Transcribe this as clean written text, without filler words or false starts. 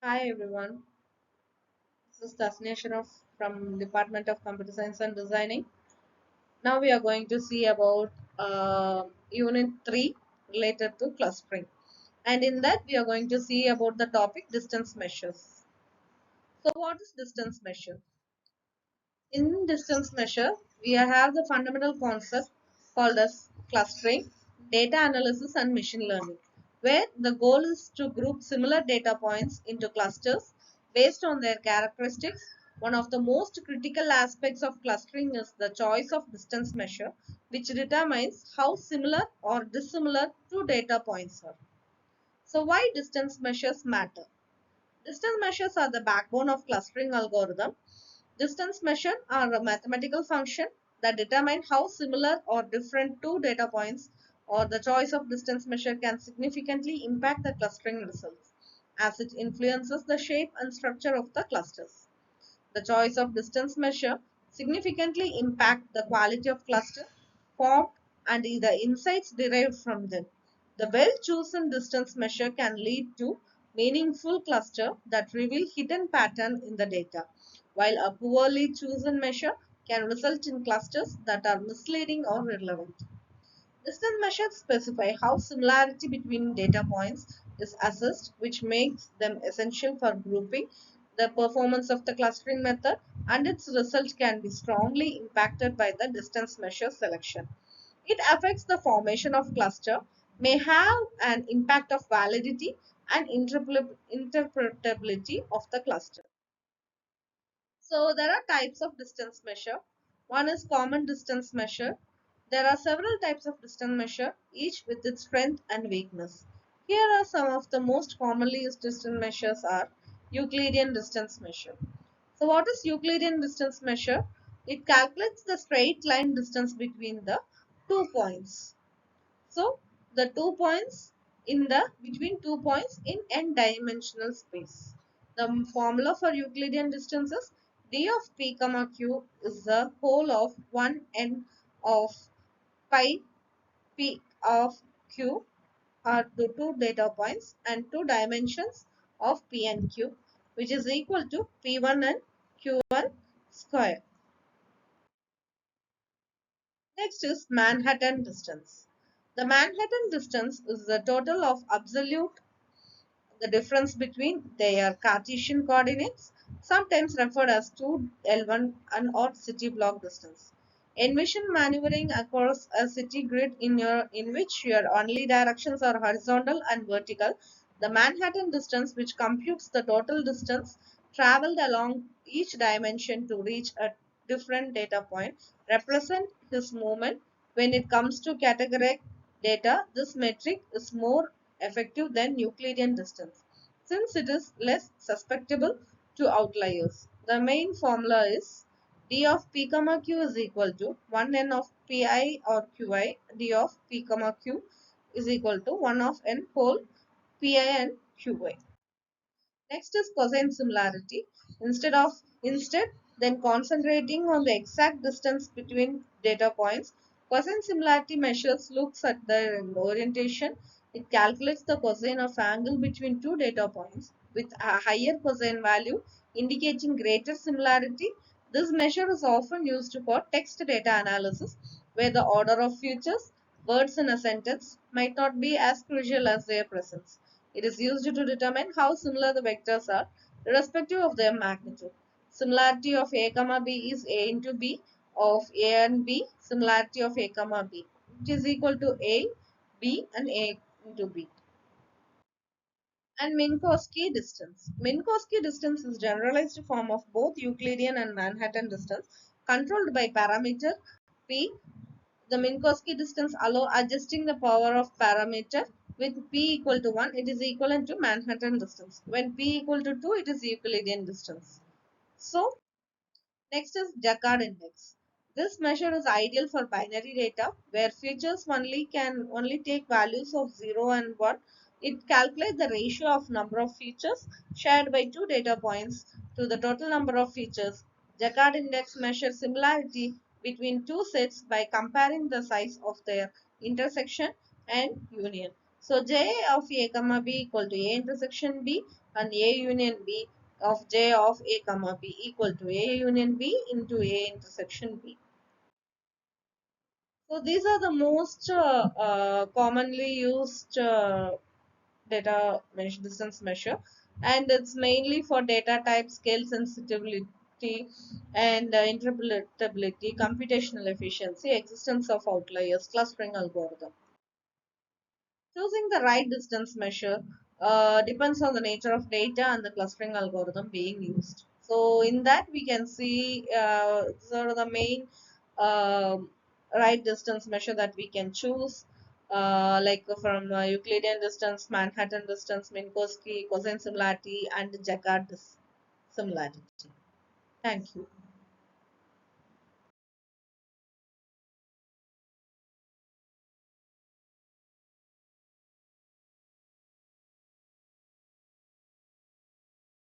Hi everyone, this is A.THASNI from Department of Computer Science and Designing. Now we are going to see about Unit 3 related to clustering. And in that we are going to see about the topic distance measures. So what is distance measure? In distance measure, we have the fundamental concept called as clustering, data analysis and machine learning, where the goal is to group similar data points into clusters based on their characteristics. One of the most critical aspects of clustering is the choice of distance measure, which determines how similar or dissimilar two data points are. So why distance measures matter? Distance measures are the backbone of clustering algorithm. Distance measures are a mathematical function that determine how similar or different two data points or the choice of distance measure can significantly impact the clustering results, as it influences the shape and structure of the clusters. The choice of distance measure significantly impact the quality of cluster formed and the insights derived from them. The well-chosen distance measure can lead to meaningful cluster that reveal hidden pattern in the data, while a poorly chosen measure can result in clusters that are misleading or irrelevant. Distance measures specify how similarity between data points is assessed, which makes them essential for grouping. The performance of the clustering method and its result can be strongly impacted by the distance measure selection. It affects the formation of cluster, may have an impact of validity and interpretability of the cluster. So there are types of distance measure. One is common distance measure. There are several types of distance measure, each with its strength and weakness. Here are some of the most commonly used distance measures are Euclidean distance measure. So what is Euclidean distance measure? It calculates the straight line distance between the 2 points. So the 2 points in the between 2 points in n-dimensional space. The formula for Euclidean distance is d of p comma q is the whole of 1 n of pi p of q are the two data points and two dimensions of p and q, which is equal to p1 and q1 square. Next is Manhattan distance. The Manhattan distance is the total of absolute the difference between their Cartesian coordinates, sometimes referred as 2L1 and or city block distance. Envision maneuvering across a city grid in which your only directions are horizontal and vertical. The Manhattan distance, which computes the total distance traveled along each dimension to reach a different data point, represent his movement. When it comes to categoric data, this metric is more effective than Euclidean distance, since it is less susceptible to outliers. The main formula is d of p comma q is equal to 1n of pi or qi, d of p comma q is equal to 1 of n whole pi and qi. Next is cosine similarity. Instead then concentrating on the exact distance between data points, cosine similarity measures looks at their orientation. It calculates the cosine of angle between two data points with a higher cosine value indicating greater similarity. This measure is often used for text data analysis where the order of features, words in a sentence might not be as crucial as their presence. It is used to determine how similar the vectors are, irrespective of their magnitude. Similarity of A comma B is A into B of A and B. Similarity of A comma B, which is equal to A, B and A into B. And Minkowski distance. Minkowski distance is generalized form of both Euclidean and Manhattan distance controlled by parameter P. The Minkowski distance allow adjusting the power of parameter. With p equal to 1, it is equivalent to Manhattan distance. When p equal to 2, it is Euclidean distance. So, next is Jaccard index. This measure is ideal for binary data where features can only take values of 0 and 1. It calculates the ratio of number of features shared by two data points to the total number of features. Jaccard index measures similarity between two sets by comparing the size of their intersection and union. So J of A comma B equal to A intersection B, and A union B of J of A comma B equal to A union B into A intersection B. So these are the most commonly used data distance measure, and it's mainly for data type, scale sensitivity, and interpretability, computational efficiency, existence of outliers, clustering algorithm. Choosing the right distance measure depends on the nature of data and the clustering algorithm being used. So in that we can see sort of the main right distance measure that we can choose, like from Euclidean distance, Manhattan distance, Minkowski, cosine similarity, and Jaccard similarity. Thank you.